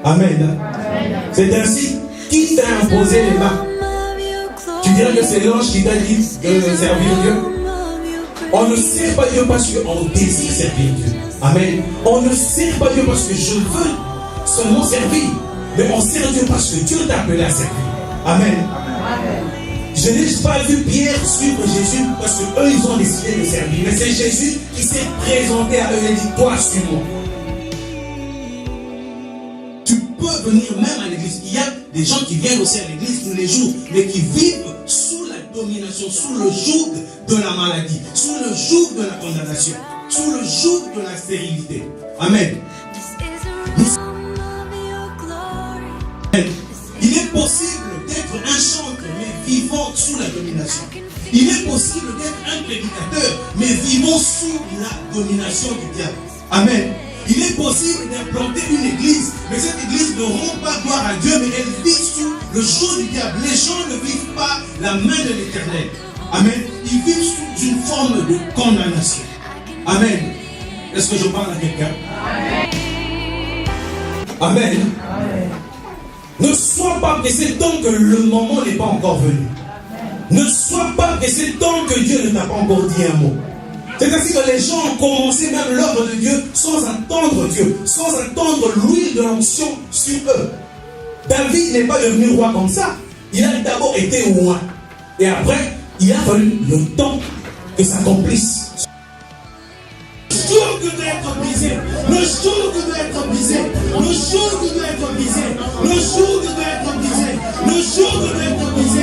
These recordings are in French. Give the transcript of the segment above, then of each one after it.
Amen. C'est ainsi, qui t'a imposé les mains? Tu dirais que c'est l'ange qui t'a dit de servir Dieu? On ne sert pas Dieu parce qu'on désire servir Dieu. Amen. On ne sert pas Dieu parce que je veux seulement servir. Mais on sert Dieu parce que Dieu t'a appelé à servir. Amen. Je n'ai pas vu Pierre suivre Jésus parce qu'eux, ils ont décidé de servir. Mais c'est Jésus qui s'est présenté à eux et dit, toi, suis-moi. Tu peux venir même à l'église. Il y a des gens qui viennent aussi à l'église tous les jours, mais qui vivent sous la domination, sous le joug de la maladie, sous le joug de la condamnation, sous le joug de la stérilité. Amen. Il est possible d'être un chantre, mais vivant sous la domination. Il est possible d'être un prédicateur, mais vivant sous la domination du diable. Amen. Il est possible d'implanter une église, mais cette église ne rend pas gloire à Dieu, mais elle vit sous le joug du diable. Les gens ne vivent pas la main de l'Éternel. Amen. Ils vivent sous une forme de condamnation. Amen. Est-ce que je parle à quelqu'un? Amen. Amen. Ne sois pas pressé tant que le moment n'est pas encore venu. Ne sois pas pressé tant que Dieu ne t'a pas encore dit un mot. C'est ainsi que les gens ont commencé même l'œuvre de Dieu sans attendre Dieu, sans attendre l'huile de l'onction sur eux. David n'est pas devenu roi comme ça. Il a d'abord été roi. Et après, il a fallu le temps que ça accomplisse. Le jour doit être brisé. Le jour doit être brisé. Le jour doit être brisé. Le jour doit être brisé. Le jour doit être brisé.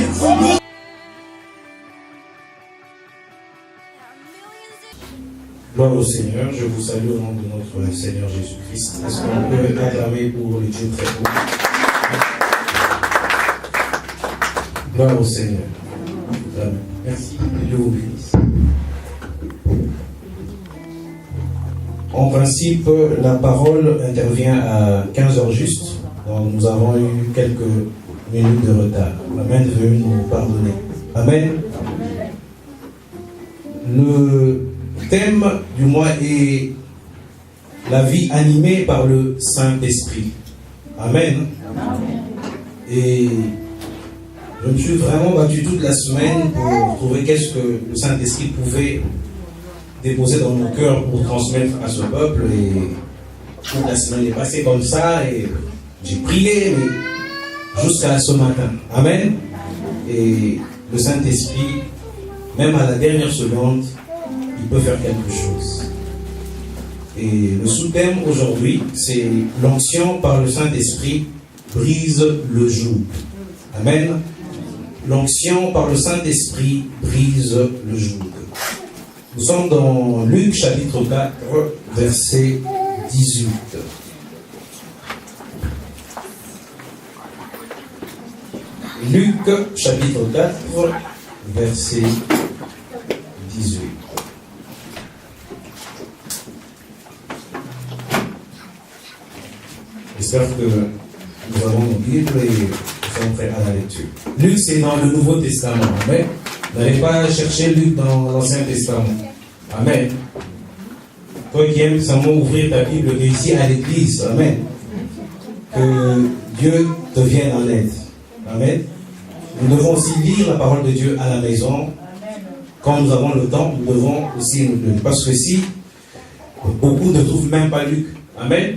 Gloire au Seigneur, je vous salue au nom de notre Seigneur Jésus-Christ. Est-ce qu'on peut acclamer pour le Dieu très beau? Gloire au Seigneur. Amen. Merci. Dieu vous bénisse. En principe, la parole intervient à 15h juste. Donc nous avons eu quelques minutes de retard. Amen, veuillez nous pardonner. Amen. Le thème du mois est la vie animée par le Saint-Esprit. Amen. Et je me suis vraiment battu toute la semaine pour trouver qu'est-ce que le Saint-Esprit pouvait déposer dans mon cœur pour transmettre à ce peuple. Et toute la semaine est passée comme ça et j'ai prié mais jusqu'à ce matin. Amen. Et le Saint-Esprit, même à la dernière seconde, il peut faire quelque chose. Et le sous-thème aujourd'hui, c'est l'onction par le Saint-Esprit brise le joug. Amen. L'onction par le Saint-Esprit brise le joug. Nous sommes dans Luc chapitre 4, verset 18. Luc chapitre 4, verset 18. J'espère que nous avons nos Bibles et nous sommes prêts à la lecture. Luc, c'est dans le Nouveau Testament. Amen. N'allez pas chercher Luc dans l'Ancien Testament. Amen. Toi qui aimes seulement ouvrir ta Bible, réussis à l'église. Amen. Que Dieu te vienne en aide. Amen. Nous devons aussi lire la parole de Dieu à la maison. Quand nous avons le temps, nous devons aussi nous donner. Parce que si beaucoup ne trouvent même pas Luc. Amen.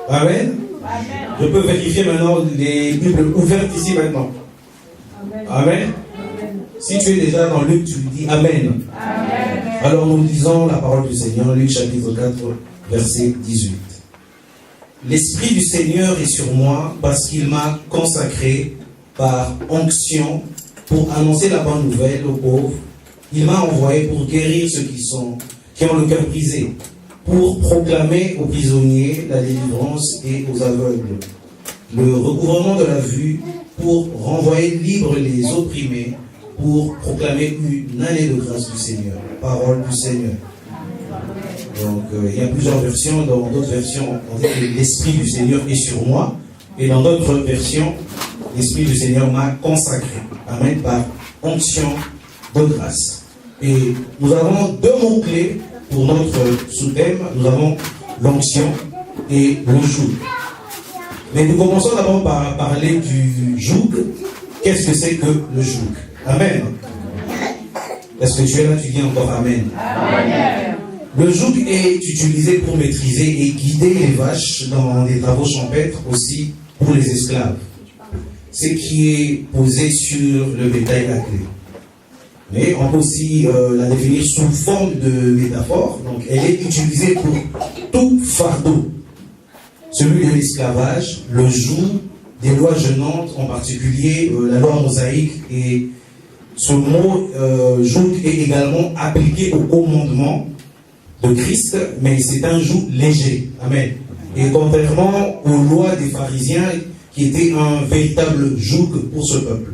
Amen. Je peux vérifier maintenant les Bibles ouvertes ici maintenant. Amen. Si tu es déjà dans Luc, tu lui dis Amen. Amen. Alors nous lisons la parole du Seigneur, Luc chapitre 4, verset 18. L'Esprit du Seigneur est sur moi parce qu'il m'a consacré par onction pour annoncer la bonne nouvelle aux pauvres. Il m'a envoyé pour guérir ceux qui ont le cœur brisé, pour proclamer aux prisonniers la délivrance et aux aveugles le recouvrement de la vue, pour renvoyer libres les opprimés, pour proclamer une année de grâce du Seigneur. Parole du Seigneur. Donc, il y a plusieurs versions. Dans d'autres versions, on dit que l'Esprit du Seigneur est sur moi. Et dans d'autres versions, l'Esprit du Seigneur m'a consacré. Amen. Par onction de grâce. Et nous avons deux mots-clés pour notre sous-thème. Nous avons l'onction et le joug. Mais nous commençons d'abord par parler du joug. Qu'est-ce que c'est que le joug? Amen. Est-ce que tu es là, tu dis encore Amen? Amen. Le joug est utilisé pour maîtriser et guider les vaches dans les travaux champêtres, aussi pour les esclaves. Ce qui est posé sur le bétail attelé. Mais on peut aussi la définir sous forme de métaphore. Donc elle est utilisée pour tout fardeau. Celui de l'esclavage, le joug, des lois gênantes, en particulier la loi mosaïque. Et ce mot joug est également appliqué au commandement de Christ, mais c'est un joug léger. Amen. Et contrairement aux lois des pharisiens, qui était un véritable joug pour ce peuple.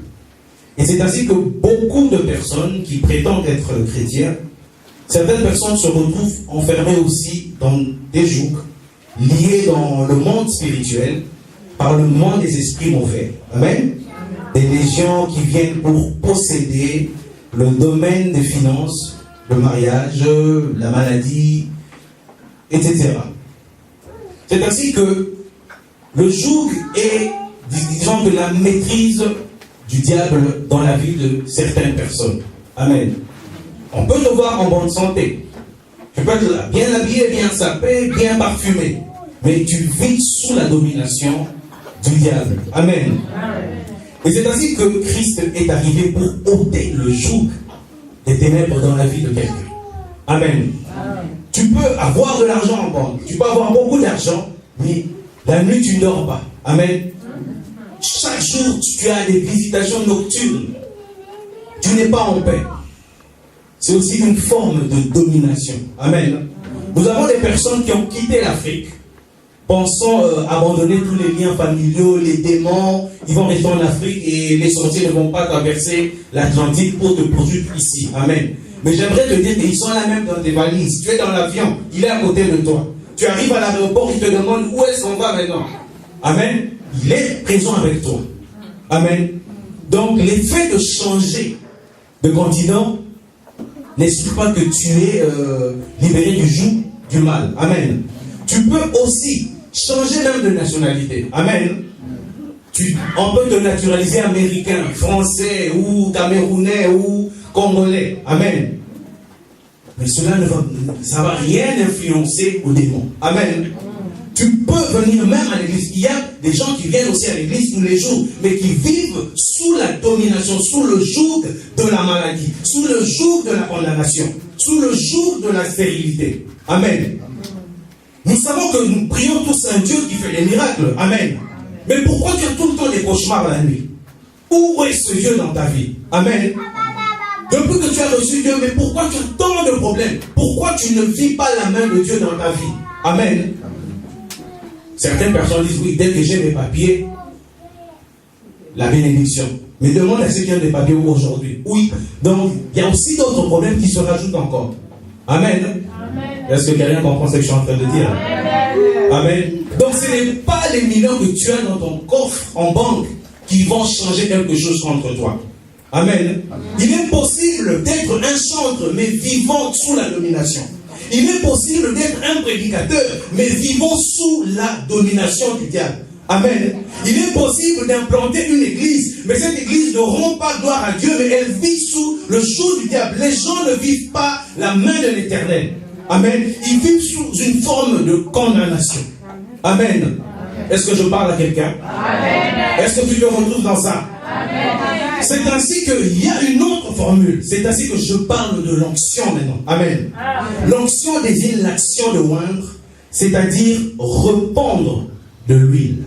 Et c'est ainsi que beaucoup de personnes qui prétendent être chrétiens, certaines personnes se retrouvent enfermées aussi dans des jougs liés dans le monde spirituel par le monde des esprits mauvais. Amen. Des légions qui viennent pour posséder le domaine des finances, le mariage, la maladie, etc. C'est ainsi que le joug est, disons, de la maîtrise du diable dans la vie de certaines personnes. Amen. On peut te voir en bonne santé. Tu peux être là, bien habillé, bien sapé, bien parfumé. Mais tu vis sous la domination du diable. Amen. Et c'est ainsi que Christ est arrivé pour ôter le joug des ténèbres dans la vie de quelqu'un. Amen. Tu peux avoir de l'argent en banque. Tu peux avoir beaucoup d'argent, mais la nuit, tu ne dors pas. Amen. Chaque jour, tu as des visitations nocturnes. Tu n'es pas en paix. C'est aussi une forme de domination. Amen. Nous avons des personnes qui ont quitté l'Afrique, pensant abandonner tous les liens familiaux, les démons. Ils vont rester en Afrique et les sorciers ne vont pas traverser l'Atlantique pour te poursuivre ici. Amen. Mais j'aimerais te dire qu'ils sont là même dans tes valises. Tu es dans l'avion, il est à côté de toi. Tu arrives à l'aéroport, il te demande où est-ce qu'on va maintenant. Amen. Il est présent avec toi. Amen. Donc l'effet de changer de continent n'explique pas que tu es libéré du joug du mal. Amen. Tu peux aussi changer même de nationalité. Amen. On peut te naturaliser américain, français ou camerounais ou congolais. Amen. Mais cela ne va rien influencer aux démons. Amen. Tu peux venir même à l'église. Il y a des gens qui viennent aussi à l'église tous les jours, mais qui vivent sous la domination, sous le joug de la maladie, sous le joug de la condamnation, sous le joug de la stérilité. Amen. Nous savons que nous prions tous un Dieu qui fait des miracles. Amen. Mais pourquoi tu as tout le temps des cauchemars la nuit? Où est ce Dieu dans ta vie? Amen. Depuis que tu as reçu Dieu, mais pourquoi tu as tant de problèmes? Pourquoi tu ne vis pas la main de Dieu dans ta vie? Amen. Certaines personnes disent, oui, dès que j'ai mes papiers, la bénédiction. Mais demande à ceux qui ont des papiers aujourd'hui. Oui, donc il y a aussi d'autres problèmes qui se rajoutent encore. Amen. Est-ce que quelqu'un comprend ce que je suis en train de dire? Amen. Donc ce n'est pas les millions que tu as dans ton coffre en banque qui vont changer quelque chose contre toi. Amen. Il est possible d'être un chantre, mais vivant sous la domination. Il est possible d'être un prédicateur, mais vivant sous la domination du diable. Amen. Il est possible d'implanter une église, mais cette église ne rend pas gloire à Dieu, mais elle vit sous le joug du diable. Les gens ne vivent pas la main de l'Éternel. Amen. Ils vivent sous une forme de condamnation. Amen. Est-ce que je parle à quelqu'un? Est-ce que tu te retrouves dans ça? C'est ainsi qu'il y a une autre formule. C'est ainsi que je parle de l'onction maintenant. Amen. L'onction désigne l'action de oindre, c'est-à-dire répandre de l'huile.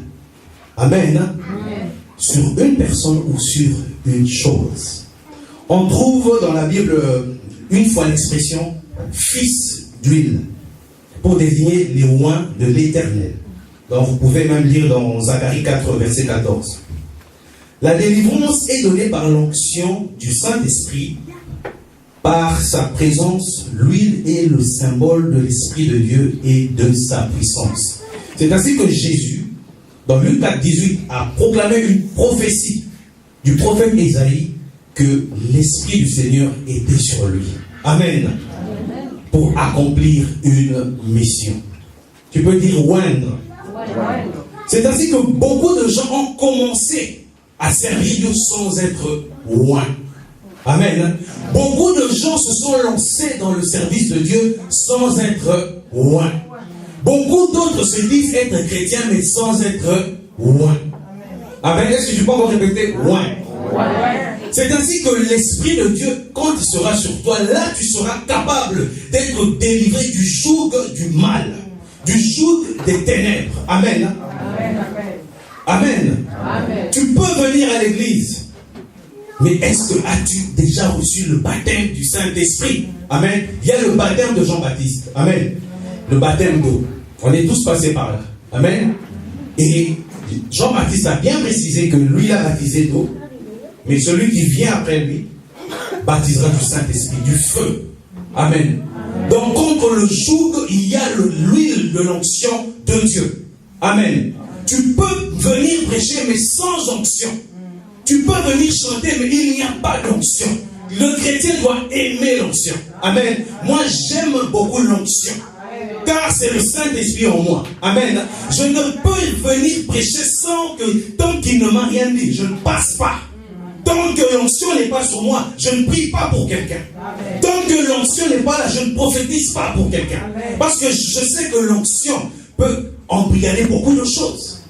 Amen. Sur une personne ou sur une chose. On trouve dans la Bible une fois l'expression fils d'huile pour désigner les oints de l'Éternel. Donc vous pouvez même lire dans Zacharie 4, verset 14. La délivrance est donnée par l'onction du Saint-Esprit. Par sa présence, l'huile est le symbole de l'Esprit de Dieu et de sa puissance. C'est ainsi que Jésus, dans Luc 4, 18, a proclamé une prophétie du prophète Ésaïe que l'Esprit du Seigneur était sur lui. Amen. Pour accomplir une mission. Tu peux dire oindre. C'est ainsi que beaucoup de gens ont commencé à servir Dieu sans être loin. Amen. Beaucoup de gens se sont lancés dans le service de Dieu sans être loin. Beaucoup d'autres se disent être chrétiens mais sans être loin. Amen. Est-ce que je peux encore répéter? Loin. C'est ainsi que l'Esprit de Dieu, quand il sera sur toi, là tu seras capable d'être délivré du joug du mal, du joug des ténèbres. Amen. Amen. Amen. Tu peux venir à l'église, mais est-ce que as-tu déjà reçu le baptême du Saint-Esprit? Amen. Il y a le baptême de Jean-Baptiste. Amen. Le baptême d'eau. On est tous passés par là. Amen. Et Jean-Baptiste a bien précisé que lui a baptisé d'eau, mais celui qui vient après lui baptisera du Saint-Esprit, du feu. Amen. Donc contre le joug, il y a l'huile de l'onction de Dieu. Amen. Tu peux venir prêcher mais sans onction. Tu peux venir chanter mais il n'y a pas d'onction. Le chrétien doit aimer l'onction. Amen. Moi j'aime beaucoup l'onction. Car c'est le Saint-Esprit en moi. Amen. Je ne peux venir prêcher sans que, tant qu'il ne m'a rien dit, je ne passe pas. Tant que l'onction n'est pas sur moi, je ne prie pas pour quelqu'un. Tant que l'onction n'est pas là, je ne prophétise pas pour quelqu'un. Parce que je sais que l'onction peut embrigader beaucoup de choses.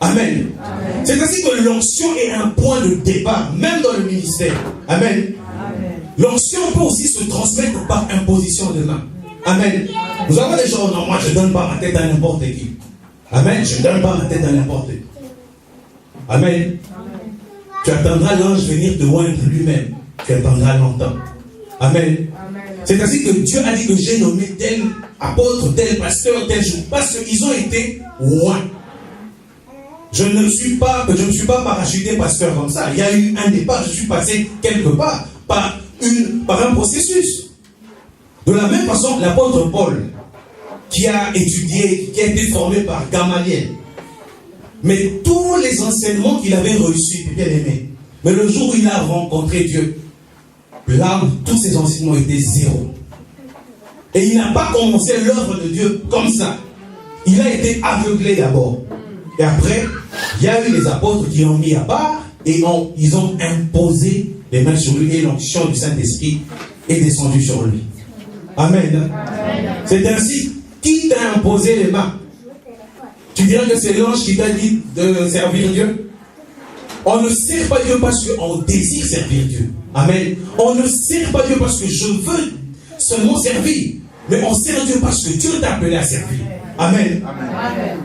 Amen. Amen. C'est ainsi que l'onction est un point de départ, même dans le ministère. Amen. L'onction peut aussi se transmettre par imposition de main. Amen. Vous avez des gens, non, moi je ne donne pas ma tête à n'importe qui. Amen. Je ne donne pas ma tête à n'importe qui. Amen. Tu attendras l'ange venir te oindre lui-même. Tu attendras longtemps. Amen. C'est ainsi que Dieu a dit que j'ai nommé tel apôtre, tel pasteur, tel jour. Parce qu'ils ont été loin. Je ne me suis pas parachuté pasteur comme ça. Il y a eu un départ, je suis passé quelque part par un processus. De la même façon, l'apôtre Paul, qui a étudié, qui a été formé par Gamaliel, mais tous les enseignements qu'il avait reçus, il bien aimé. Mais le jour où il a rencontré Dieu, là où tous ses enseignements étaient zéro. Et il n'a pas commencé l'œuvre de Dieu comme ça. Il a été aveuglé d'abord. Et après, il y a eu les apôtres qui l'ont mis à part et ils ont imposé les mains sur lui et l'onction du Saint-Esprit est descendue sur lui. Amen. Amen. C'est ainsi, qui t'a imposé les mains? Tu dirais que c'est l'ange qui t'a dit de servir Dieu? On ne sert pas Dieu parce qu'on désire servir Dieu. Amen. On ne sert pas Dieu parce que je veux seulement servir. Mais on sert Dieu parce que Dieu t'a appelé à servir. Amen. Amen.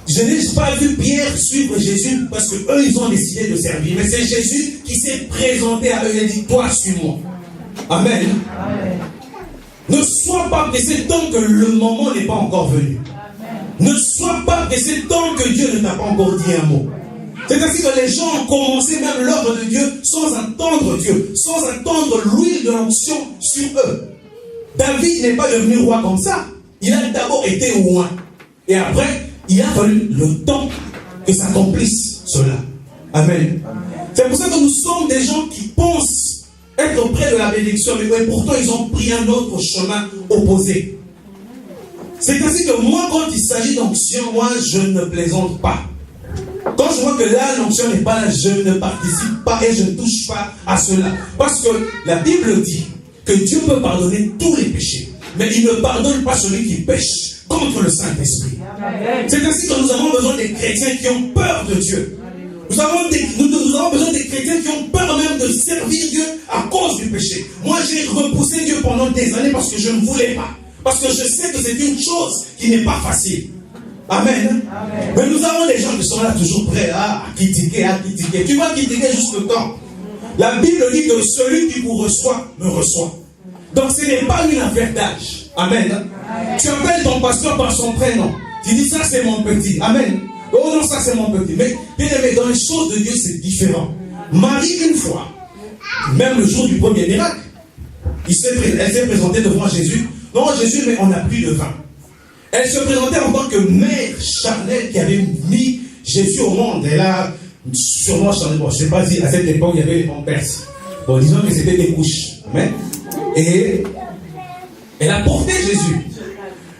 Je n'ai pas vu Pierre suivre Jésus parce qu'eux, ils ont décidé de servir. Mais c'est Jésus qui s'est présenté à eux et a dit, toi, suis-moi. Amen. Amen. Ne sois pas pressé tant que le moment n'est pas encore venu. Amen. Ne sois pas pressé tant que Dieu ne t'a pas encore dit un mot. C'est ainsi que les gens ont commencé même l'œuvre de Dieu sans attendre Dieu, sans attendre l'huile de l'onction sur eux. David n'est pas devenu roi comme ça. Il a d'abord été roi. Et après, il a fallu le temps que s'accomplisse cela. Amen. C'est pour ça que nous sommes des gens qui pensent être près de la bénédiction, mais pourtant ils ont pris un autre chemin opposé. C'est ainsi que moi, quand il s'agit d'onction, moi je ne plaisante pas. Quand je vois que là, l'onction n'est pas là, je ne participe pas et je ne touche pas à cela. Parce que la Bible dit que Dieu peut pardonner tous les péchés, mais il ne pardonne pas celui qui pêche contre le Saint-Esprit. C'est ainsi que nous avons besoin des chrétiens qui ont peur de Dieu. Nous avons besoin des chrétiens qui ont peur même de servir Dieu à cause du péché. Moi, j'ai repoussé Dieu pendant des années parce que je ne voulais pas. Parce que je sais que c'est une chose qui n'est pas facile. Amen. Amen. Mais nous avons des gens qui sont là toujours prêts à critiquer, à critiquer. Tu vas critiquer jusqu'au temps. La Bible dit que celui qui vous reçoit, me reçoit. Donc ce n'est pas une affaire d'âge. Amen. Amen. Tu appelles ton pasteur par son prénom. Tu dis ça c'est mon petit. Amen. Oh non, ça c'est mon petit. Mais bien aimé, dans les choses de Dieu c'est différent. Marie, une fois, même le jour du premier miracle, elle s'est présentée devant Jésus. Non Jésus, mais on n'a plus de vin. Elle se présentait en tant que mère charnelle qui avait mis Jésus au monde. Elle a sûrement changé. Bon, je ne sais pas si à cette époque il y avait les pampers. Bon, disons que c'était des couches. Amen. Et elle a porté Jésus.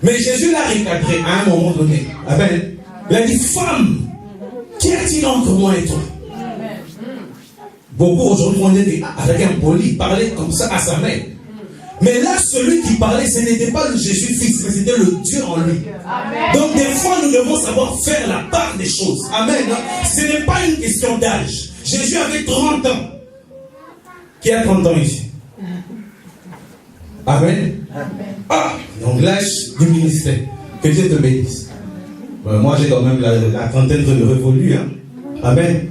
Mais Jésus l'a recadré à un moment donné. Amen. Il a dit, femme, Qu'y a-t-il entre moi et toi? Beaucoup aujourd'hui on est avec un poli, parler comme ça à sa mère. Mais là, celui qui parlait, ce n'était pas le Jésus-Fils, mais c'était le Dieu en lui. Amen. Donc des fois, nous devons savoir faire la part des choses. Amen. Ce n'est pas une question d'âge. Jésus avait 30 ans. Qui a 30 ans ici? Amen. Ah, donc l'âge du ministère. Que Dieu te bénisse. Moi, j'ai quand même la trentaine de révolus. Hein? Amen.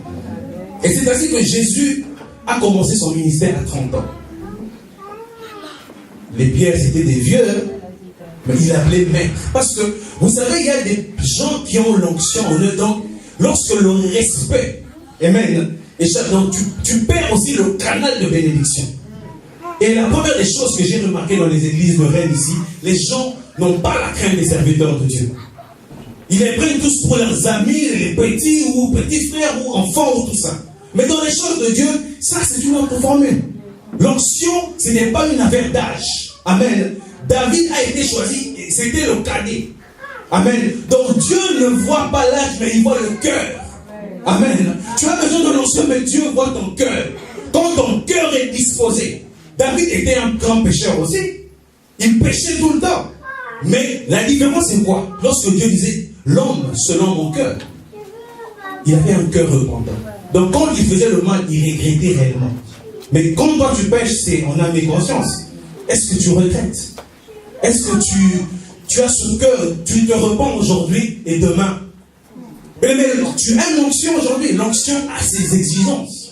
Et c'est ainsi que Jésus a commencé son ministère à 30 ans. Les pierres, c'était des vieux, mais il appelait maître. Parce que, vous savez, il y a des gens qui ont l'onction en eux. Donc, lorsque le respect, amen, et donc tu perds aussi le canal de bénédiction. Et la première des choses que j'ai remarqué dans les églises de Rennes ici, les gens n'ont pas la crainte des serviteurs de Dieu. Ils les prennent tous pour leurs amis, les petits ou petits frères ou enfants ou tout ça. Mais dans les choses de Dieu, ça c'est une autre formule. L'onction, ce n'est pas une affaire d'âge. Amen. David a été choisi, c'était le cadet. Amen. Donc Dieu ne voit pas l'âge, mais il voit le cœur. Amen. Tu as besoin de l'onction, mais Dieu voit ton cœur. Quand ton cœur est disposé. David était un grand pécheur aussi. Il péchait tout le temps. Mais la différence c'est quoi? Lorsque Dieu disait, l'homme selon mon cœur, il avait un cœur repentant. Donc quand il faisait le mal, il regrettait réellement. Mais quand toi tu pêches, c'est en âme et conscience. Est-ce que tu regrettes? Est-ce que tu as ce cœur, tu te repens aujourd'hui et demain? Mais tu as l'onction aujourd'hui. L'onction a ses exigences.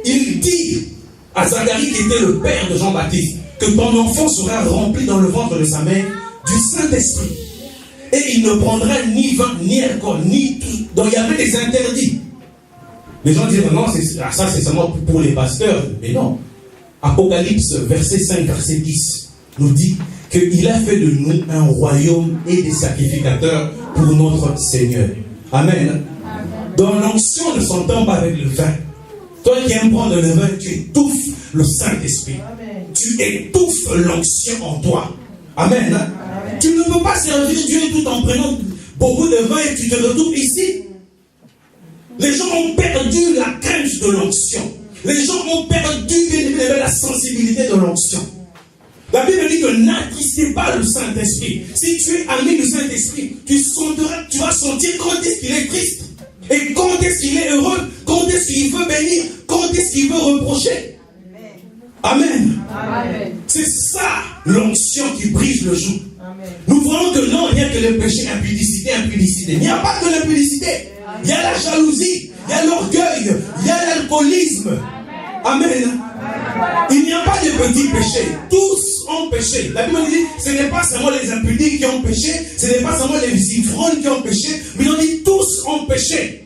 Il dit à Zacharie, qui était le père de Jean-Baptiste, que ton enfant sera rempli dans le ventre de sa mère du Saint-Esprit. Et il ne prendra ni vin, ni alcool, ni tout. Donc il y avait des interdits. Les gens disent, non, ça c'est seulement pour les pasteurs. Mais non. Apocalypse, verset 5, verset 10, nous dit qu'il a fait de nous un royaume et des sacrificateurs pour notre Seigneur. Amen. Donc l'onction ne s'entend pas avec le vin. Toi qui aimes prendre le vin, tu étouffes le Saint-Esprit. Tu étouffes l'onction en toi. Amen. Amen. Tu ne peux pas servir Dieu tout en prenant beaucoup de vin et tu te retrouves ici. Les gens ont perdu la crainte de l'onction. Les gens ont perdu la sensibilité de l'onction. La Bible dit que n'attristez pas le Saint-Esprit. Si tu es ami du Saint-Esprit, tu vas sentir quand est-ce qu'il est triste. Et quand est-ce qu'il est heureux, quand est-ce qu'il veut bénir, quand est-ce qu'il veut reprocher. Amen. Amen. C'est ça l'onction qui brise le joug. Nous voyons que non, il n'y a que le péché, impudicité. Il n'y a pas que l'impudicité. Il y a la jalousie, il y a l'orgueil, il y a l'alcoolisme. Amen. Il n'y a pas de petits péchés. Tous ont péché. La Bible dit, ce n'est pas seulement les impudiques qui ont péché, ce n'est pas seulement les ivrognes qui ont péché, mais on dit tous ont péché.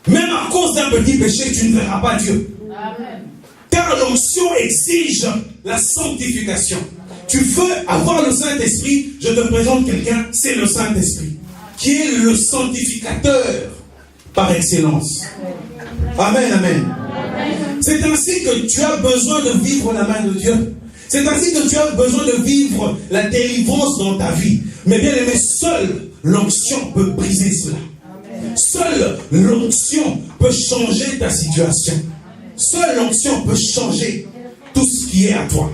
Même à cause d'un petit péché, tu ne verras pas Dieu. Amen. Car l'onction exige la sanctification. Tu veux avoir le Saint-Esprit, je te présente quelqu'un, c'est le Saint-Esprit, qui est le sanctificateur par excellence. Amen, amen. C'est ainsi que tu as besoin de vivre la main de Dieu. C'est ainsi que tu as besoin de vivre la délivrance dans ta vie. Mais bien aimé, seule l'onction peut briser cela. Seule l'onction peut changer ta situation. Seule l'onction peut changer tout ce qui est à toi.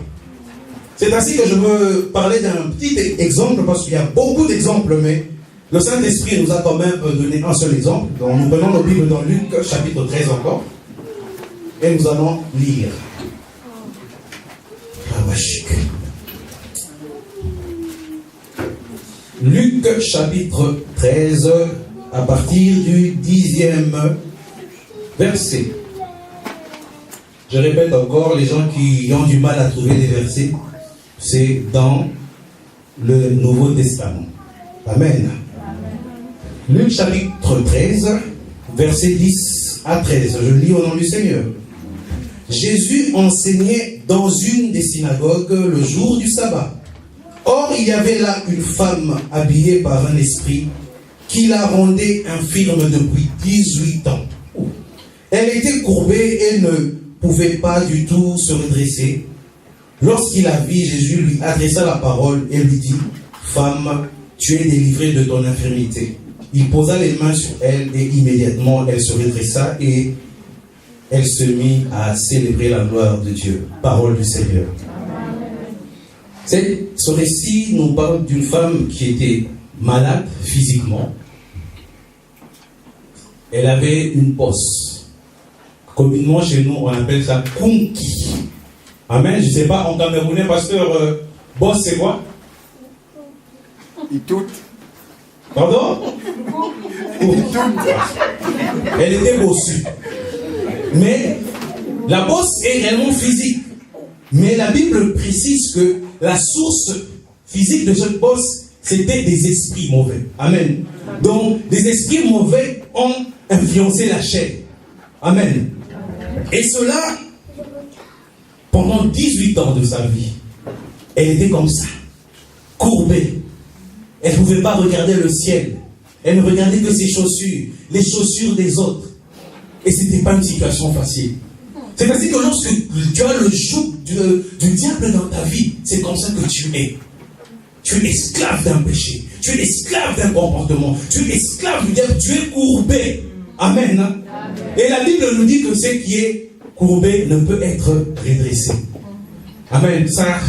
C'est ainsi que je veux parler d'un petit exemple, parce qu'il y a beaucoup d'exemples, mais le Saint-Esprit nous a quand même donné un seul exemple. Donc nous prenons nos Bibles dans Luc chapitre 13 encore. Et nous allons lire. Luc chapitre 13, à partir du 10e verset. Je répète encore, les gens qui ont du mal à trouver des versets, c'est dans le Nouveau Testament. Amen. Luc chapitre 13, verset 10 à 13. Je lis au nom du Seigneur. Jésus enseignait dans une des synagogues le jour du sabbat. Or, il y avait là une femme habillée par un esprit qui la rendait infirme depuis 18 ans. Elle était courbée et ne pouvait pas du tout se redresser. Lorsqu'il la vit, Jésus lui adressa la parole et lui dit, « Femme, tu es délivrée de ton infirmité. » il posa les mains sur elle et immédiatement elle se redressa et elle se mit à célébrer la gloire de Dieu. Parole du Seigneur. Ce récit nous parle d'une femme qui était malade physiquement. Elle avait une bosse. Communément chez nous, on appelle ça kunki. Amen. Je ne sais pas en camerounais, pasteur, bosse c'est quoi? Itout. Pardon? Elle était bossue. Mais la bosse est réellement physique. Mais la Bible précise que la source physique de cette bosse, c'était des esprits mauvais. Amen. Donc, des esprits mauvais ont influencé la chair. Amen. Et cela, pendant 18 ans de sa vie, elle était comme ça, courbée. Elle ne pouvait pas regarder le ciel. Elle ne regardait que ses chaussures, les chaussures des autres. Et ce n'était pas une situation facile. C'est-à-dire que lorsque tu as le joug du diable dans ta vie, c'est comme ça que tu es. Tu es esclave d'un péché. Tu es esclave d'un comportement. Tu es esclave du diable. Tu es courbé. Amen. Amen. Et la Bible nous dit que ce qui est courbé ne peut être redressé. Amen. Ça,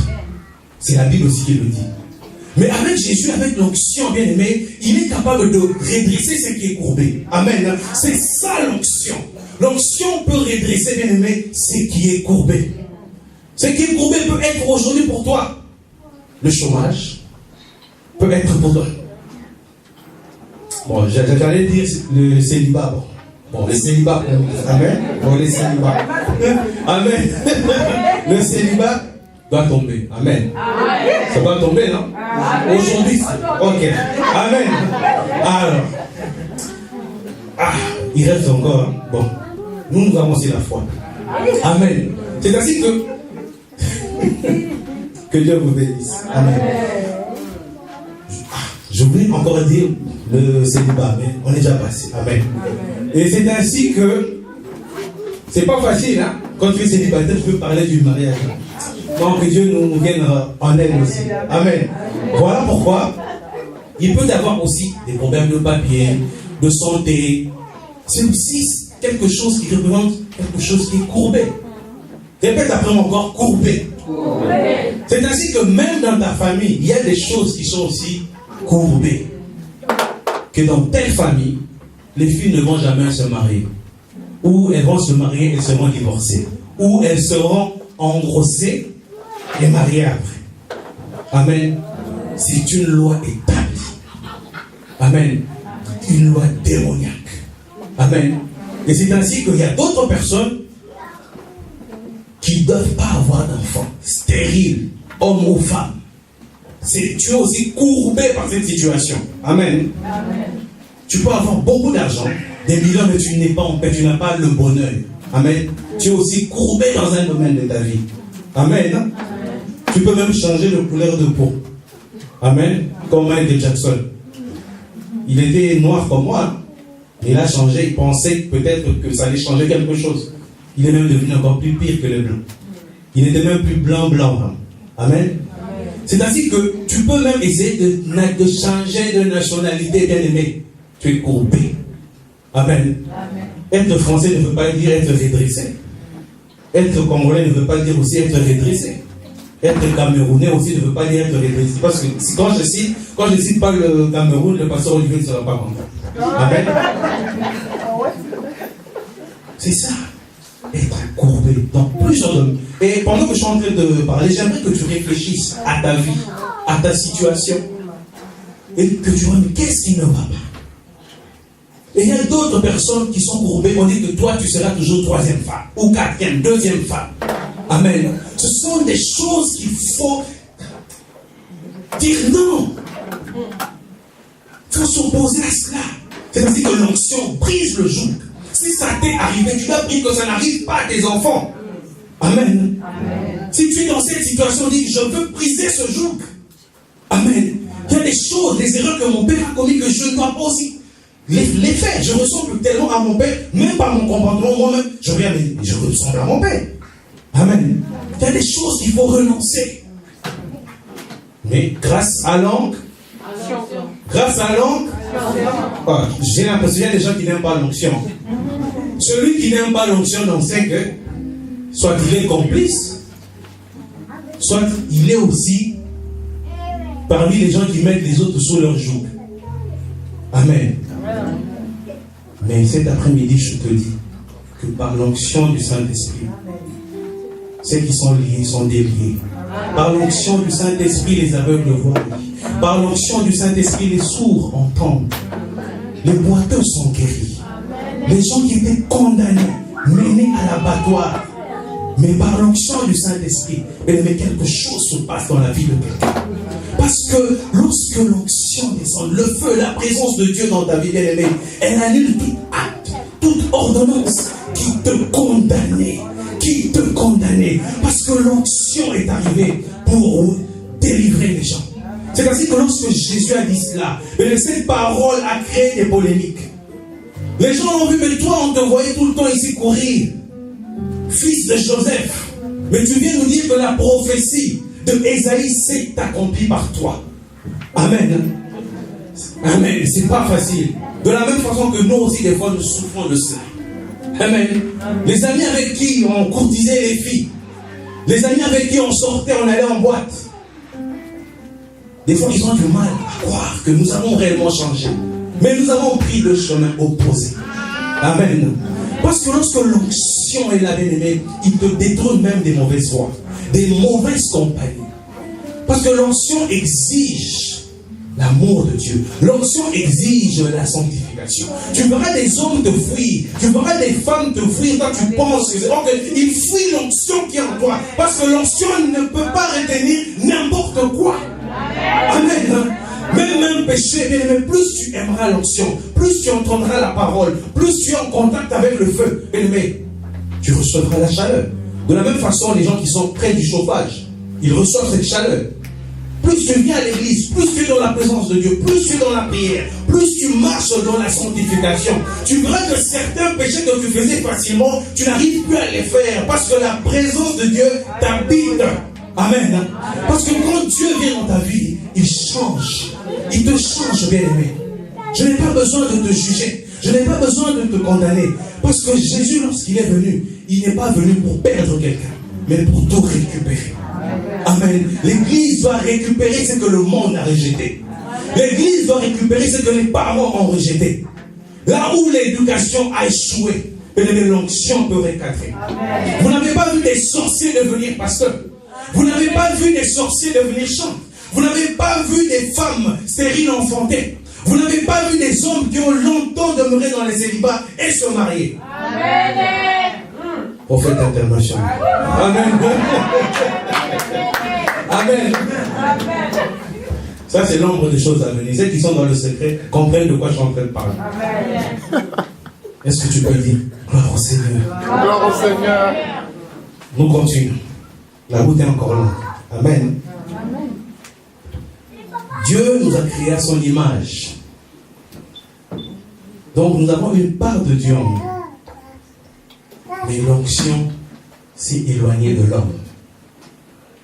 c'est la Bible aussi qui le dit. Mais avec Jésus, avec l'onction, bien aimé, il est capable de redresser ce qui est courbé. Amen. C'est ça l'onction. L'onction peut redresser, bien aimé, ce qui est courbé. Ce qui est courbé peut être aujourd'hui pour toi. Le chômage peut être pour toi. Bon, j'allais dire le célibat. Bon, le célibat. Amen. Bon, le célibat. Amen. Le célibat doit tomber. Amen. Ça doit tomber, non? Aujourd'hui, ok. Amen. Alors, il reste encore. Hein? Bon, nous avons aussi la foi. Amen. C'est ainsi que Dieu vous bénisse. Amen. Je voulais encore dire le célibat, mais on est déjà passé. Amen. Et c'est ainsi que c'est pas facile, hein? Quand tu es célibataire, tu peux parler du mariage. Donc que Dieu nous vienne en aide aussi. Amen. Voilà pourquoi il peut y avoir aussi des problèmes de papier, de santé. C'est aussi quelque chose qui représente quelque chose qui est courbé. Répète après moi encore, courbé. C'est ainsi que même dans ta famille, il y a des choses qui sont aussi courbées. Que dans telle famille, les filles ne vont jamais se marier. Ou elles vont se marier et seront divorcées. Ou elles seront engrossées et mariées après. Amen. C'est une loi établie. Amen. Une loi démoniaque. Amen. Et c'est ainsi qu'il y a d'autres personnes qui ne doivent pas avoir d'enfants, stériles, hommes ou femmes. Tu es aussi courbé par cette situation. Amen. Amen. Tu peux avoir beaucoup d'argent, des millions, mais tu n'es pas en paix, tu n'as pas le bonheur. Amen. Tu es aussi courbé dans un domaine de ta vie. Amen. Amen. Tu peux même changer de couleur de peau. Amen. Comme Michael Jackson. Il était noir comme moi. Il a changé, il pensait peut-être que ça allait changer quelque chose. Il est même devenu encore plus pire que le blanc. Il n'était même plus blanc. Amen. Amen. C'est ainsi que tu peux même essayer de changer de nationalité, bien aimé. Tu es courbé. Amen. Amen. Être français ne veut pas dire être redressé. Être congolais ne veut pas dire aussi être redressé. Être camerounais aussi ne veut pas dire être redressé. Parce que quand je cite pas le Cameroun, le pasteur Olivier ne sera pas content. Amen. C'est ça. Être courbé dans plusieurs domaines. Et pendant que je suis en train de parler, j'aimerais que tu réfléchisses à ta vie, à ta situation. Et que tu vois, mais qu'est-ce qui ne va pas? Et il y a d'autres personnes qui sont courbées. On dit que toi, tu seras toujours troisième femme, ou quatrième, deuxième femme. Amen. Ce sont des choses qu'il faut dire non. Il faut s'opposer à cela. C'est-à-dire que l'onction brise le joug. Si ça t'est arrivé, tu dois prier que ça n'arrive pas à tes enfants. Amen. Amen. Si tu es dans cette situation, dis, je veux briser ce joug. Amen. Il y a des choses, des erreurs que mon père a commises que je ne dois pas aussi les faire. Je ressemble tellement à mon père, même par mon comportement, moi-même, je ressemble à mon père. Amen. Il y a des choses qu'il faut renoncer. Mais grâce à l'onction, grâce à l'onction, J'ai l'impression qu'il y a des gens qui n'aiment pas l'onction. Celui qui n'aime pas l'onction, on sait que soit il est complice, soit il est aussi parmi les gens qui mettent les autres sous leur joug. Amen. Mais cet après-midi, je te dis que par l'onction du Saint-Esprit, ceux qui sont liés sont déliés. Par l'onction du Saint-Esprit, les aveugles voient. Par l'onction du Saint-Esprit, les sourds entendent. Les boiteux sont guéris. Les gens qui étaient condamnés, menés à l'abattoir. Mais par l'onction du Saint-Esprit, mais quelque chose se passe dans la vie de quelqu'un. Parce que lorsque l'onction descend, le feu, la présence de Dieu dans ta vie, bien-aimée, elle annule tout acte, toute ordonnance qui te condamnait. Qui te condamnait. Parce que l'onction est arrivée pour délivrer les gens. C'est ainsi que lorsque Jésus a dit cela, cette parole a créé des polémiques. Les gens ont vu, mais toi, on te voyait tout le temps ici courir. Fils de Joseph. Mais tu viens nous dire que la prophétie de Ésaïe s'est accomplie par toi. Amen. Amen. C'est pas facile. De la même façon que nous aussi, des fois, nous souffrons de cela. Amen. Les amis avec qui on courtisait les filles. Les amis avec qui on sortait, on allait en boîte. Des fois, ils ont du mal à croire que nous avons réellement changé. Mais nous avons pris le chemin opposé. Amen. Parce que lorsque l'onction est là, bien-aimé, il te détrône même des mauvaises voies, des mauvaises compagnies. Parce que l'onction exige l'amour de Dieu. L'onction exige la sanctification. Tu verras des hommes te fuir. Tu verras des femmes te fuir quand tu penses que ils fuient l'onction qui est en toi. Parce que l'onction ne peut pas retenir n'importe quoi. Amen. Même un péché, mais plus tu aimeras l'onction, plus tu entendras la parole, plus tu es en contact avec le feu, mais tu recevras la chaleur. De la même façon, les gens qui sont près du chauffage, ils reçoivent cette chaleur. Plus tu viens à l'église, plus tu es dans la présence de Dieu, plus tu es dans la prière, plus tu marches dans la sanctification. Tu verras que certains péchés que tu faisais facilement, tu n'arrives plus à les faire parce que la présence de Dieu t'habite. Amen. Parce que quand Dieu vient dans ta vie, il change. Il te change, bien-aimé. Je n'ai pas besoin de te juger. Je n'ai pas besoin de te condamner. Parce que Jésus, lorsqu'il est venu, il n'est pas venu pour perdre quelqu'un, mais pour tout récupérer. Amen. L'Église doit récupérer ce que le monde a rejeté. L'Église doit récupérer ce que les parents ont rejeté. Là où l'éducation a échoué, l'onction peut recadrer. Vous n'avez pas vu des sorciers devenir pasteurs. Vous n'avez pas vu des sorciers devenir chantres. Vous n'avez pas vu des femmes stériles enfantées. Vous n'avez pas vu des hommes qui ont longtemps demeuré dans les célibats et se marier. Amen. Prophète international. Amen. Amen. Ça, c'est l'ombre des choses à venir. Ceux qui sont dans le secret comprennent de quoi je suis en train de parler. Amen. Est-ce que tu peux dire gloire au Seigneur? Gloire au Seigneur. Nous continuons. La route est encore longue. Amen. Amen. Dieu nous a créés à son image. Donc nous avons une part de Dieu en nous. Mais l'onction s'est éloignée de l'homme.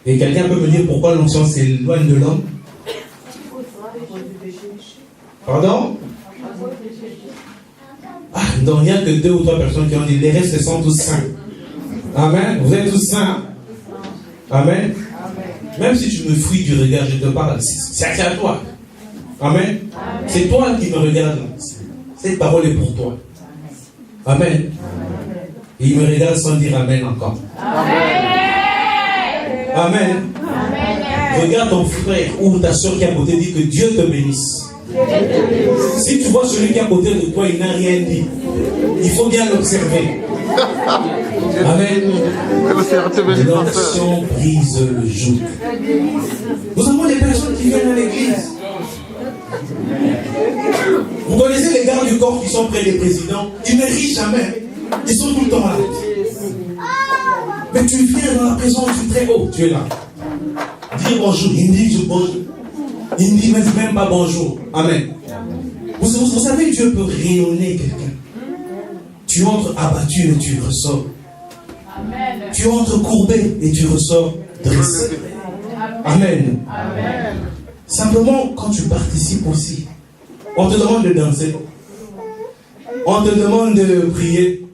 Et quelqu'un peut me dire pourquoi l'onction s'éloigne de l'homme? Pardon? Ah, donc il n'y a que 2 ou 3 personnes qui ont dit les restes sont tous saints. Amen. Vous êtes tous saints. Amen. Même si tu me fuis du regard, je te parle. C'est à toi. Amen. C'est toi qui me regardes. Cette parole est pour toi. Amen. Et il me regarde sans dire Amen encore. Amen. Amen. Regarde ton frère ou ta soeur qui est à côté, dit que Dieu te bénisse. Si tu vois celui qui est à côté de toi, il n'a rien dit. Il faut bien l'observer. Amen. L'onction brise le joug. Nous avons des personnes qui viennent à l'église. Vous connaissez les gardes du corps qui sont près des présidents? Ils ne rient jamais. Ils sont tout le temps là. Mais tu viens dans la présence du Très-Haut. Tu es là. Dis bonjour. Il me dit bonjour. Il ne dit même pas bonjour. Amen. Vous savez, Dieu peut rayonner quelqu'un. Tu entres abattu et tu ressors. Amen. Tu entres courbé et tu ressors dressé. Amen. Amen. Simplement, quand tu participes aussi, On te demande de danser. On te demande de prier.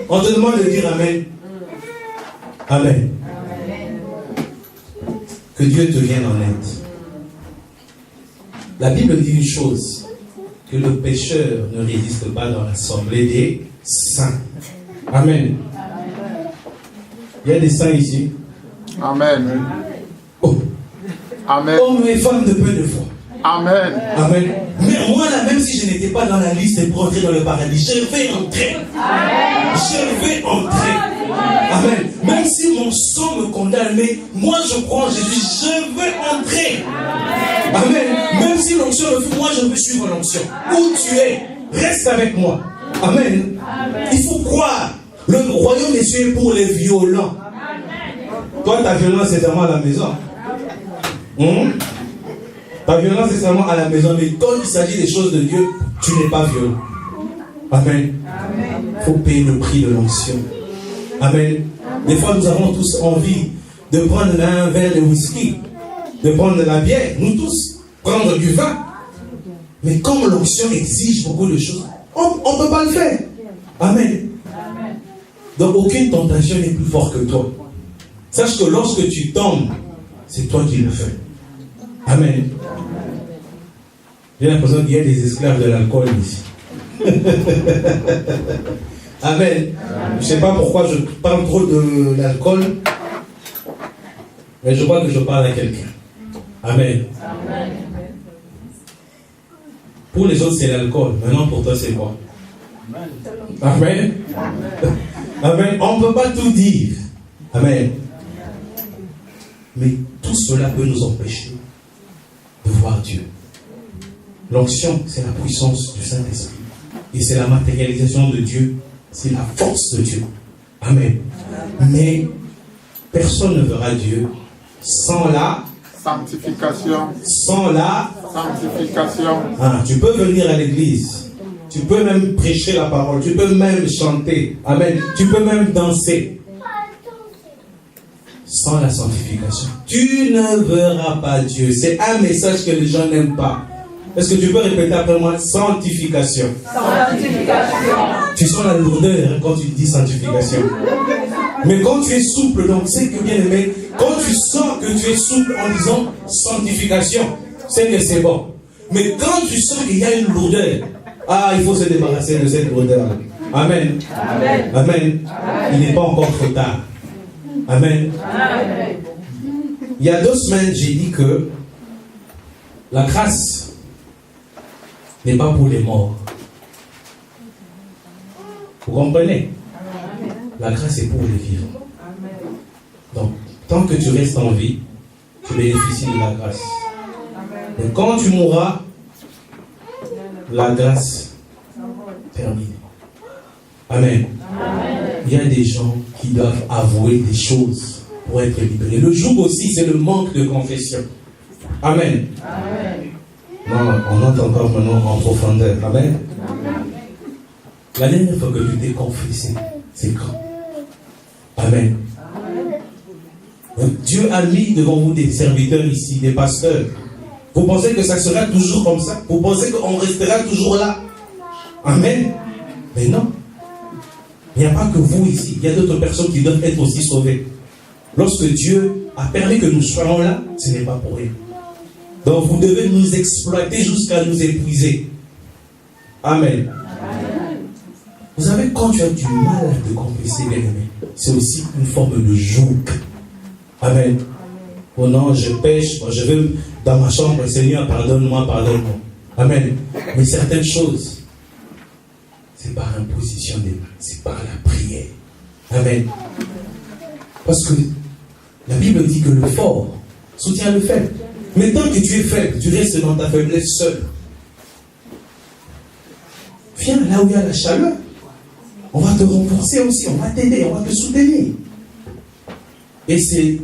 On te demande de dire Amen. Amen. Que Dieu te vienne en aide. La Bible dit une chose, que le pécheur ne résiste pas dans l'assemblée des saints. Amen. Il y a des saints ici. Amen. Oh. Amen. Hommes et femmes de peu de foi. Amen. Amen. Mais moi là, même si je n'étais pas dans la liste pour entrer dans le paradis, je vais entrer. Amen. Je vais entrer. Amen. Même si mon sang me condamne, mais moi je crois en Jésus, je veux entrer. Amen. Même si l'onction me fait, moi je veux suivre l'onction. Où tu es, reste avec moi. Amen. Il faut croire. Le royaume des cieux est pour les violents. Toi, ta violence, c'est seulement à la maison. Ta violence, c'est seulement à la maison. Mais quand il s'agit des choses de Dieu, tu n'es pas violent. Amen. Il faut payer le prix de l'onction. Amen. Des fois, nous avons tous envie de prendre un verre de whisky, de prendre de la bière, nous tous, prendre du vin. Mais comme l'onction exige beaucoup de choses, on ne peut pas le faire. Amen. Donc, aucune tentation n'est plus forte que toi. Sache que lorsque tu tombes, c'est toi qui le fais. Amen. J'ai l'impression qu'il y a des esclaves de l'alcool ici. Amen. Je ne sais pas pourquoi je parle trop de l'alcool, mais je crois que je parle à quelqu'un. Amen. Pour les autres, c'est l'alcool. Maintenant, pour toi, c'est quoi? Amen. Amen. On ne peut pas tout dire. Amen. Mais tout cela peut nous empêcher de voir Dieu. L'onction, c'est la puissance du Saint-Esprit. Et c'est la matérialisation de Dieu. C'est la force de Dieu. Amen. Mais personne ne verra Dieu sans la sanctification. Sans la sanctification. Tu peux venir à l'église. Tu peux même prêcher la parole. Tu peux même chanter. Amen. Tu peux même danser. Sans la sanctification, tu ne verras pas Dieu. C'est un message que les gens n'aiment pas. Est-ce que tu peux répéter après moi? Sanctification. Sanctification. Tu sens la lourdeur quand tu dis sanctification. Mais quand tu es souple, donc c'est que bien aimé, quand tu sens que tu es souple en disant sanctification, c'est que c'est bon. Mais quand tu sens qu'il y a une lourdeur, il faut se débarrasser de cette lourdeur. Amen. Amen. Amen. Il n'est pas encore trop tard. Amen. Amen. Il y a 2 semaines, j'ai dit que la grâce n'est pas pour les morts. Vous comprenez? La grâce est pour les vivants. Donc, tant que tu restes en vie, tu bénéficies de la grâce. Et quand tu mourras, la grâce termine. Amen. Il y a des gens qui doivent avouer des choses pour être libérés. Le joug aussi, c'est le manque de confession. Amen. Amen. Non, on entre encore maintenant en profondeur. Amen. Amen. La dernière fois que tu t'es confessé, c'est quand? Amen. Donc, Dieu a mis devant vous des serviteurs ici, des pasteurs. Vous pensez que ça sera toujours comme ça? Vous pensez qu'on restera toujours là? Amen. Mais non. Il n'y a pas que vous ici. Il y a d'autres personnes qui doivent être aussi sauvées. Lorsque Dieu a permis que nous soyons là, ce n'est pas pour rien. Donc vous devez nous exploiter jusqu'à nous épuiser. Amen. Vous savez, quand tu as du mal à te confesser, bien aimé, c'est aussi une forme de joug. Amen. Oh non, je pêche, je vais dans ma chambre, Seigneur, pardonne-moi, pardonne-moi. Amen. Mais certaines choses, c'est par imposition des mains, c'est par la prière. Amen. Parce que la Bible dit que le fort soutient le faible. Mais tant que tu es faible, tu restes dans ta faiblesse seul. Viens là où il y a la chaleur. On va te renforcer aussi, on va t'aider, on va te soutenir. Et c'est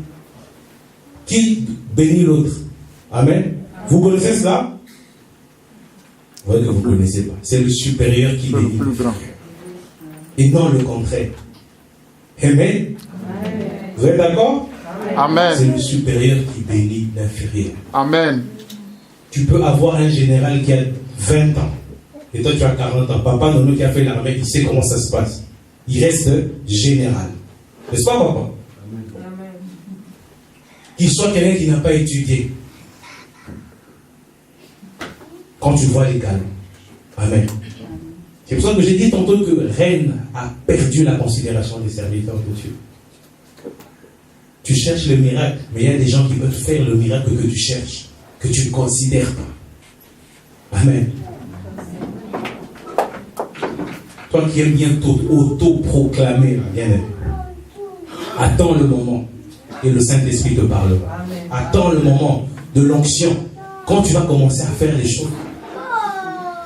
qui bénit l'autre. Amen. Vous connaissez cela? Vous voyez que vous ne connaissez pas. C'est le supérieur qui bénit. Le plus grand. Et non le contraire. Amen. Vous êtes d'accord? Amen. C'est le supérieur qui bénit l'inférieur. Amen. Tu peux avoir un général qui a 20 ans. Et toi, tu as 40 ans. Papa Nono qui a fait l'armée, il sait comment ça se passe. Il reste général. N'est-ce pas, papa? Amen. Qu'il soit quelqu'un qui n'a pas étudié. Quand tu vois les galons. Amen. C'est pour ça que j'ai dit tantôt que Reine a perdu la considération des serviteurs de Dieu. Tu cherches le miracle, mais il y a des gens qui peuvent faire le miracle que tu cherches, que tu ne considères pas. Amen. Toi qui aimes bien auto-proclamer, bien-aimé, attends le moment et le Saint-Esprit te parlera. Attends le moment de l'onction quand tu vas commencer à faire les choses.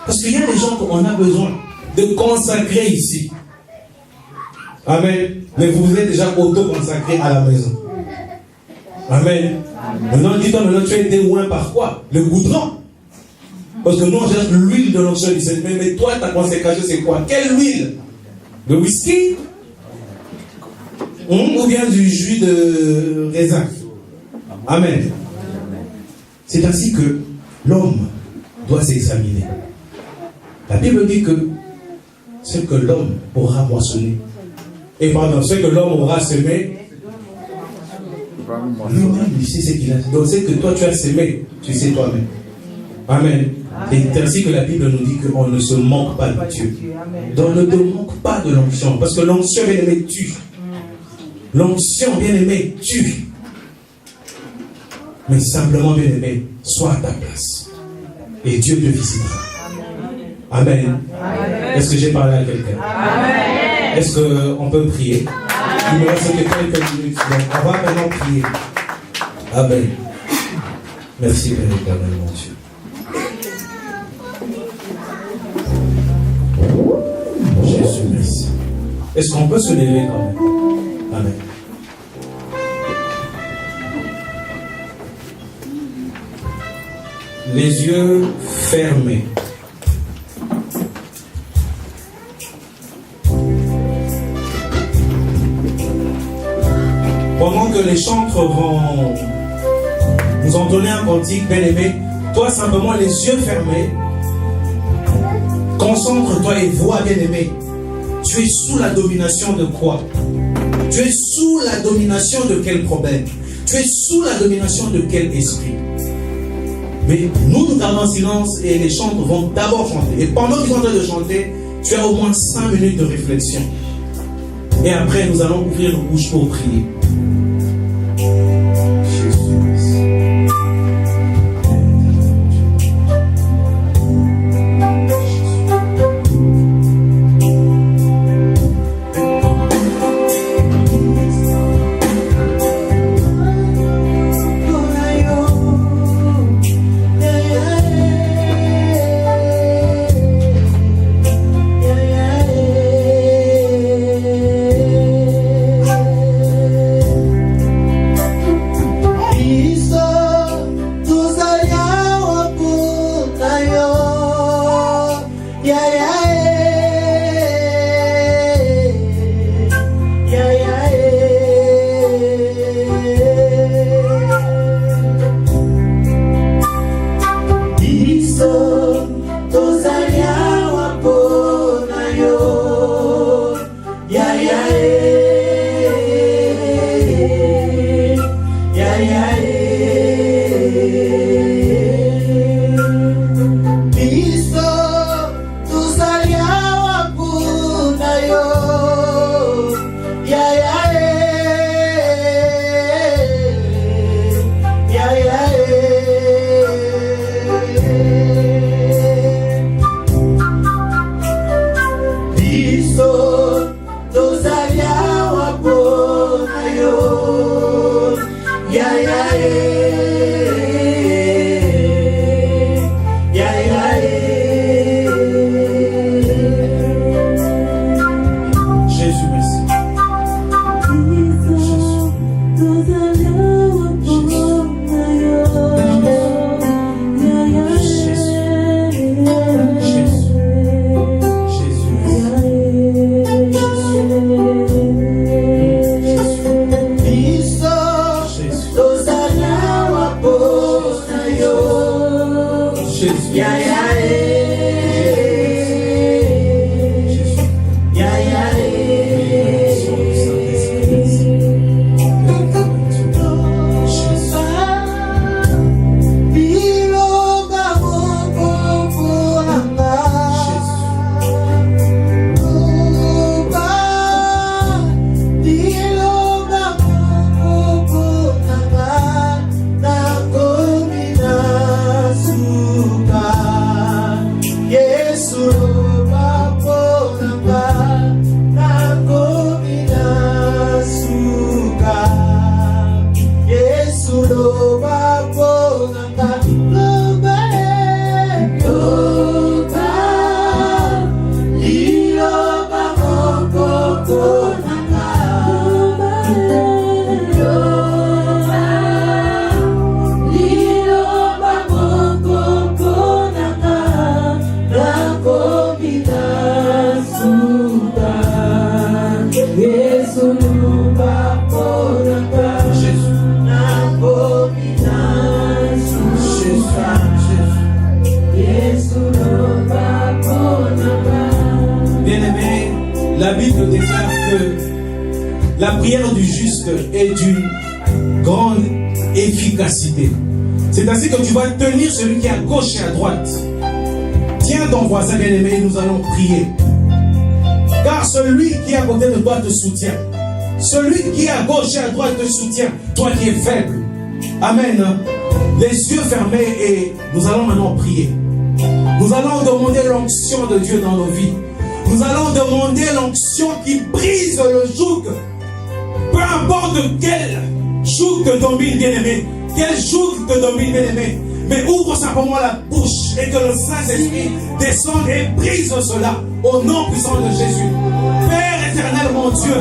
Parce qu'il y a des gens qu'on a besoin de consacrer ici. Amen. Mais vous êtes déjà auto-consacré à la maison. Amen. Maintenant, dis-toi, maintenant tu as été loin par quoi? Le goudron. Parce que nous, on cherche l'huile de l'onction. Mais toi, ta consécration, c'est quoi? Quelle huile? Le whisky? Ou bien du jus de raisin? Amen. C'est ainsi que l'homme doit s'examiner. La Bible dit que ce que l'homme aura moissonné, et pardon, ce que l'homme aura semé, lui-même, il sait ce qu'il a. Donc, ce que toi tu as semé, tu sais toi-même. Amen. C'est ainsi que la Bible nous dit qu'on ne se manque pas de Dieu. Donc, ne te manque pas de l'onction. Parce que l'onction, bien aimé, tue. L'onction, bien aimé, tue. Mais simplement, bien aimé, sois à ta place. Et Dieu te visitera. Amen. Amen. Est-ce que j'ai parlé à quelqu'un? Amen. Est-ce qu'on peut prier? Il me reste quelques minutes. Donc, on va maintenant prier. Amen. Merci, Père éternel, mon Dieu. Jésus, merci. Est-ce qu'on peut se lever quand même? Amen. Les yeux fermés. Pendant que les chantres vont nous entonner un cantique, bien-aimé, toi simplement les yeux fermés, concentre-toi et vois, bien-aimé, tu es sous la domination de quoi? Tu es sous la domination de quel problème? Tu es sous la domination de quel esprit? Mais nous gardons en silence et les chantres vont d'abord chanter. Et pendant qu'ils sont en train de chanter, tu as au moins 5 minutes de réflexion. Et après, nous allons ouvrir nos bouches pour prier. La Bible déclare que la prière du juste est d'une grande efficacité. C'est ainsi que tu vas tenir celui qui est à gauche et à droite. Tiens ton voisin bien-aimé, nous allons prier. Car celui qui est à côté de toi te soutient. Celui qui est à gauche et à droite te soutient. Toi qui es faible. Amen. Les yeux fermés et nous allons maintenant prier. Nous allons demander l'onction de Dieu dans nos vies. Nous allons demander l'onction qui brise le joug. Peu importe quel joug te domine, bien-aimé. Quel joug te domine, bien-aimé. Mais ouvre simplement la bouche et que le Saint-Esprit descende et brise cela au nom puissant de Jésus. Père éternel, mon Dieu,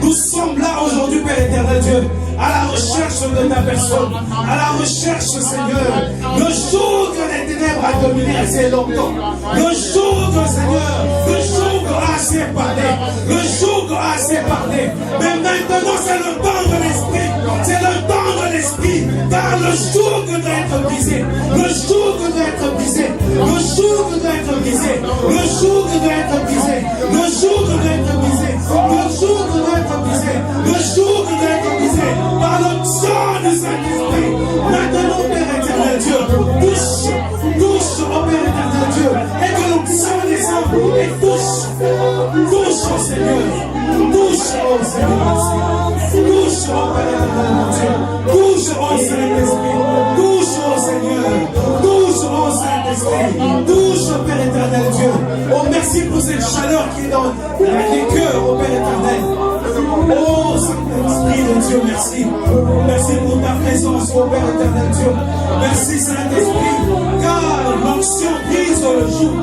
nous sommes là aujourd'hui, Père éternel Dieu, à la recherche de ta personne, à la recherche, Seigneur. Le jour que les ténèbres a dominé assez longtemps, le jour que, Seigneur, le jour a assez parlé, le jour a assez parlé. Mais maintenant, c'est le temps de l'Esprit, c'est le temps de l'Esprit, car le jour doit être brisé, le jour doit être brisé, le jour doit être brisé, le jour doit être brisé, le jour doit être brisé, le jour doit être brisé, le jour doit être brisé, par l'onction du Saint-Esprit. Maintenant, Père éternel Dieu, touche, au Père éternel Dieu, et que l'onction descende et touche au Seigneur, touche au Seigneur, touche au Père éternel Dieu, touche au Saint-Esprit, touche au Seigneur, touche au Saint-Esprit, touche au Père éternel Dieu. Oh, merci pour cette chaleur qui est dans les cœurs, au Père éternel. Oh, Saint-Esprit de Dieu, merci. Merci pour ta présence, ô Père éternel Dieu. Merci, Saint-Esprit, car l'onction brise le joug.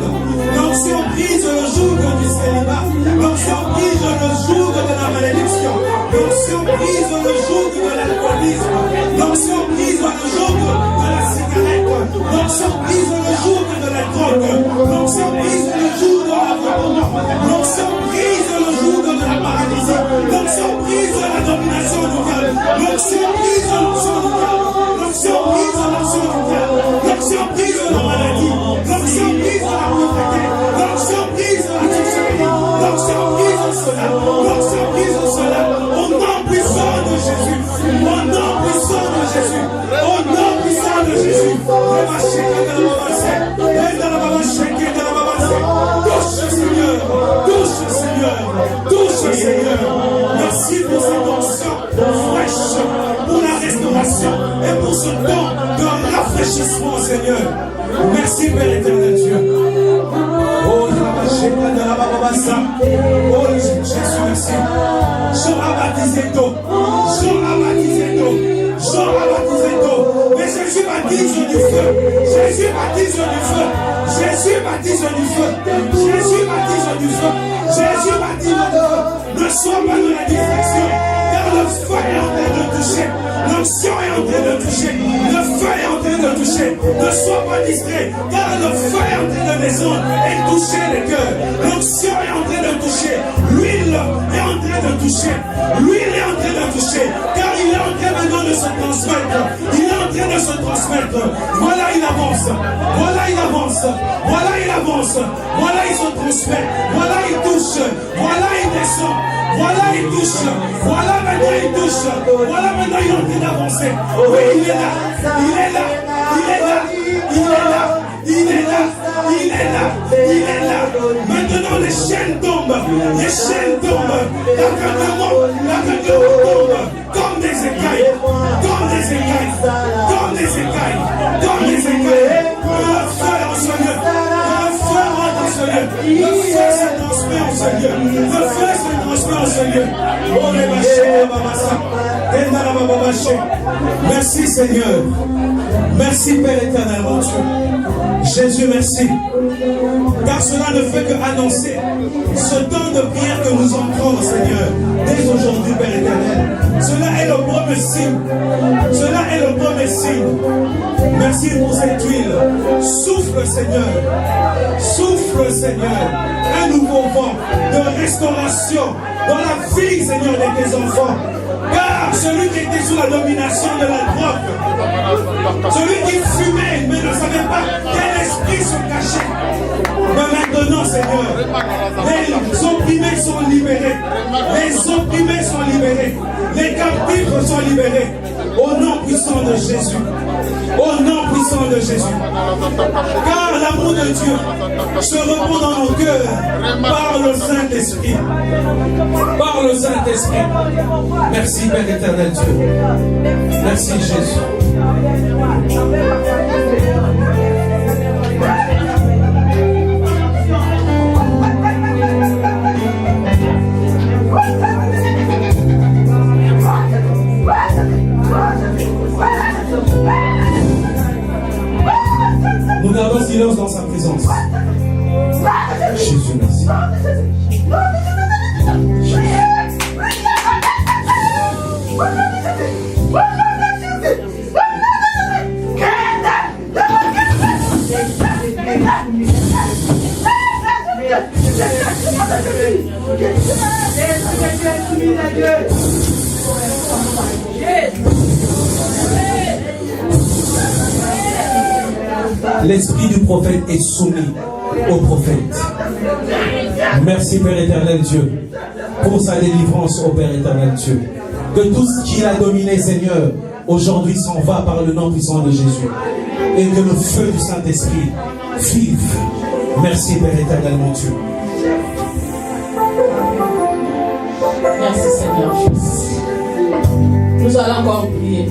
L'onction brise le joug du célibat. L'onction brise le joug de la malédiction. L'onction brise le joug de l'alcoolisme. L'onction brise le joug de la cigarette. L'onction brise le joug de la drogue. L'onction brise le joug de l'avortement. L'onction brise le joug de la paralysie. L'onction brise la domination du cœur. L'onction brise l'onction du cœur. L'onction brise l'onction du cœur. L'onction brise la maladie. L'onction brise la pauvreté. L'onction brise la sorcellerie. L'onction brise cela. L'onction brise cela. Au nom puissant de Jésus. Au nom puissant de Jésus. Au nom puissant de Jésus. Touche Seigneur. Touche Seigneur. Touche Seigneur. Merci pour cette onction fraîche, pour la restauration et pour ce temps de rafraîchissement, Seigneur. Merci, Père éternel Dieu. Oh, Jésus, merci. J'aurai baptisé d'eau. Mais Jésus baptise du feu. Jésus baptise du feu. Jésus baptise du feu. Jésus baptise du feu. Jésus baptise du feu. Ne sois pas dans la distraction, car le feu est en train de toucher. L'onction est en train de toucher. Le feu est en train de toucher. Ne sois pas distrait, car le feu est en train de descendre et toucher les cœurs. L'onction est en train de toucher. L'huile est en train de toucher. L'huile est en train de toucher, car il est en train maintenant de se transmettre. Il est en train de se transmettre. Voilà, il avance. Voilà, il avance. Voilà, il avance. Voilà, il se transmet. Voilà, il touche. Voilà, il descend. Voilà, il touche. Voilà, maintenant il touche. Voilà, maintenant il est en train d'avancer. Oui, il est là. Il est là. Il est là. Il est là. Il est là. Il est là. Il est là. Maintenant les chaînes tombent. Les chaînes tombent. La queue tombe. Comme des écailles. Comme des écailles. Comme des écailles. Comme des écailles. Le feu en ce lieu. Le feu rentre en ce lieu. Le feu se transmet en ce lieu. Le feu se transmet en ce lieu. Oh les machins, babassa. Merci Seigneur. Merci Père éternel, mon Dieu. Jésus, merci. Car cela ne fait qu'annoncer ce temps de prière que nous entrons, Seigneur, dès aujourd'hui, Père éternel. Cela est le premier signe. Cela est le premier signe. Merci pour cette huile. Souffle, Seigneur. Souffle, Seigneur. Un nouveau vent de restauration dans la vie, Seigneur, de tes enfants. Car celui qui était sous la domination de la drogue, celui qui fumait mais ne savait pas quel esprit se cachait, mais maintenant, Seigneur, les opprimés sont libérés. Les opprimés sont libérés. Les captifs sont libérés. Au nom puissant de Jésus. Au nom puissant de Jésus. Car l'amour de Dieu se repose dans nos cœurs par le Saint-Esprit. Par le Saint-Esprit. Merci Père éternel Dieu. Merci Jésus. Nous gardons silence dans sa présence. Jésus, merci. L'esprit du prophète est soumis au prophète. Merci Père éternel Dieu pour sa délivrance au Père éternel Dieu. Que tout ce qu'il a dominé, Seigneur, aujourd'hui s'en va par le nom puissant de Jésus. Et que le feu du Saint-Esprit vive. Merci Père éternel mon Dieu. Merci Seigneur Jésus. Nous allons encore prier.